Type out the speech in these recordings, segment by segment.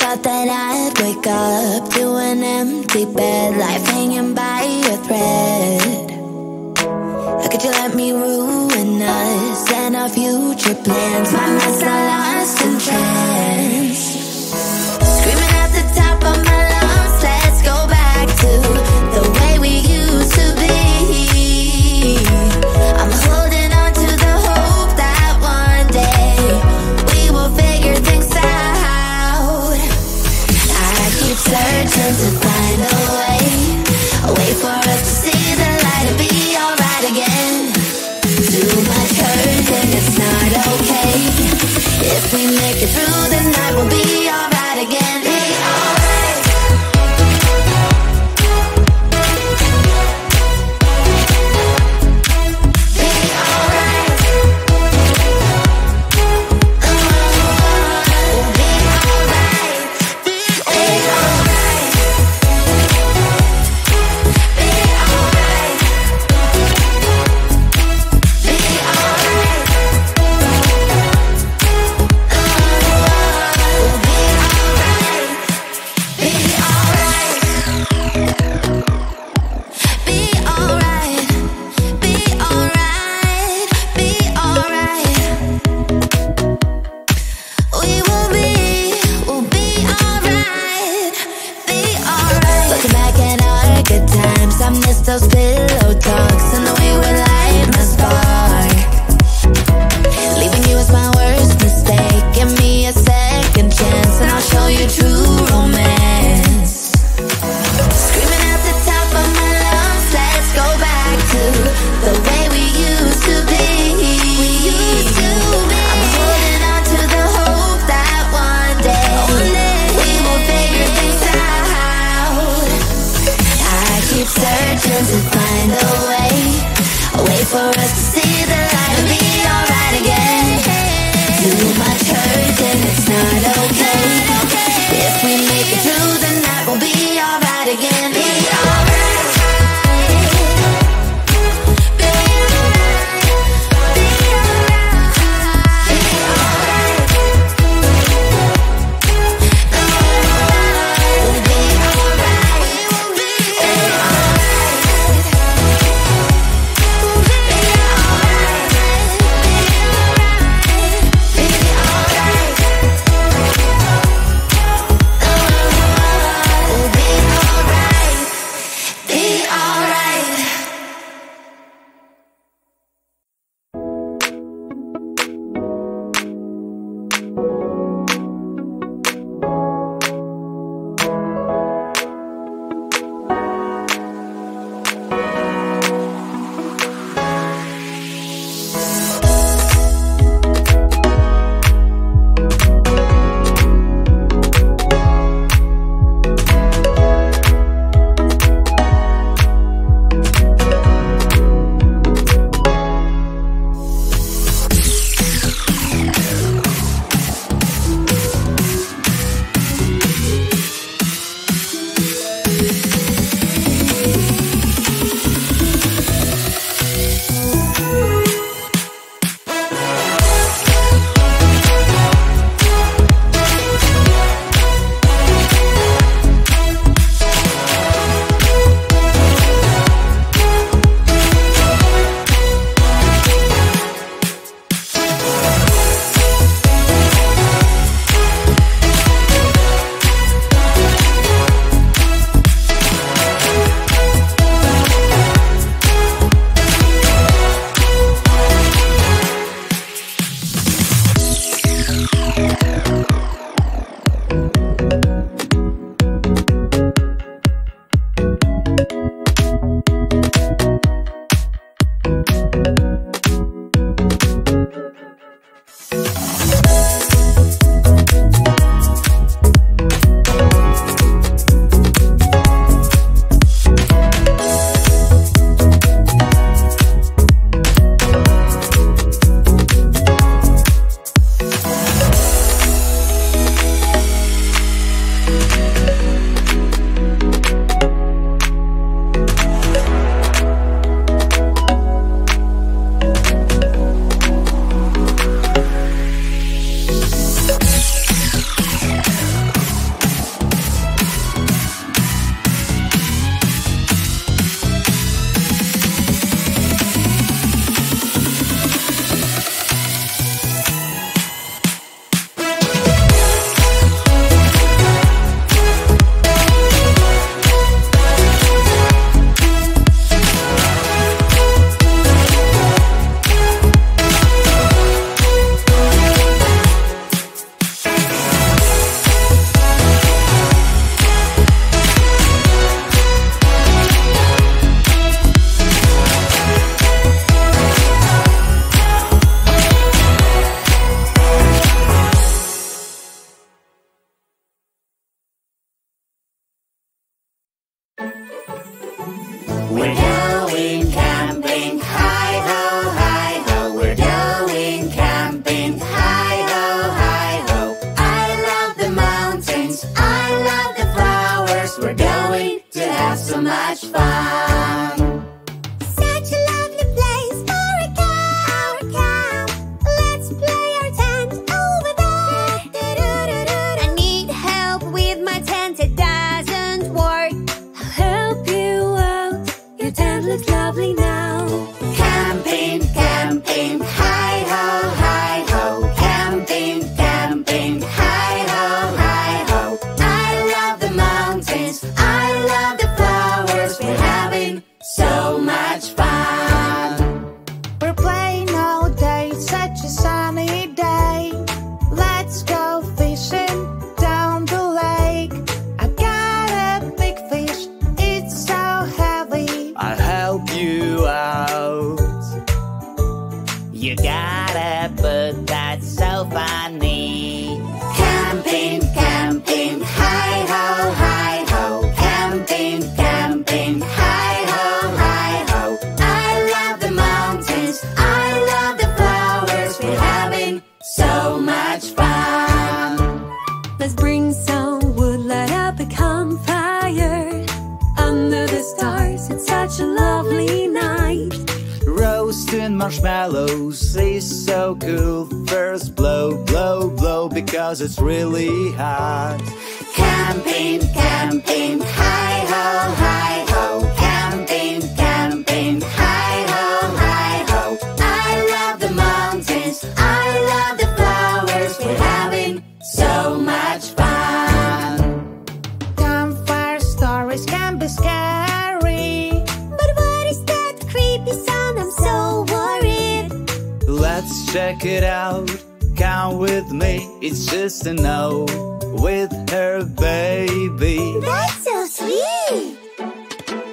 thought that I'd wake up to an empty bed, life hanging by a thread. How could you let me ruin us and our future plans? My mind's not lost in trance, screaming at the top of my lungs, let's go back to the way we used to be. I'm holding on to the hope that one day we will figure things out. I keep searching to find a way for us to see the light and be alright again. Too much hurt and it's not okay. If we make it through the night, we'll be alright again. Be alright. Be alright. We'll be alright. Be alright. Be alright. Be alright. We'll be alright. Be alright. Be alright. Be alright. Be alright. We'll be alright. Be alright. Looking back at our good times, I miss those pillow talks and the way we light my spark. Leaving you was my worst mistake. Give me a second chance and I'll show you true romance. Screaming at the top of my lungs, let's go back to the way we used to be. I'm holding on to the hope that one day we will figure things out. I keep searching to find a way for us to see the light and be alright again. Too much hurt and it's not okay. If we make it through the night, we'll be alright again. Be alright. Be alright. Be alright. Be alright. We'll be alright. We'll be alright. We'll be alright. Be alright. We'll be alright. Be alright. so much fun. Such a lovely place for a camp. Let's play our tent over there. I need help with my tent, it doesn't work. I'll help you out, your tent looks lovely now. Camping, camping, hi-ho, hi-ho. Camping, camping, hi-ho, hi-ho. I love the mountains, I love the flowers. We're having so much fun. We're playing all day, such a sunny day. Let's go fishing down the lake. I got a big fish, it's so heavy. I'll help you out. You got it, but that's so funny. Camping, camping, hi-ho, hi-ho. Camping, camping, hi-ho, hi-ho. I love the mountains, I love the flowers. We're having so much fun. Let's bring some wood, light up a campfire. Under the stars, it's such a lovely night. Roasting marshmallows is so cool. First blow, blow, blow, because it's really hot. Camping, camping, hi-ho, hi-ho. Camping, camping, hi-ho, hi-ho. I love the mountains, I love the flowers. We're having so much fun. Campfire stories can be scary, but what is that creepy sound? I'm so worried. Let's check it out. Come with me. It's just a no with her baby. That's so sweet.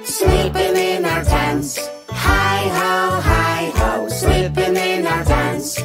Sleeping in our tents, hi-ho, hi-ho. Sleeping in our tents,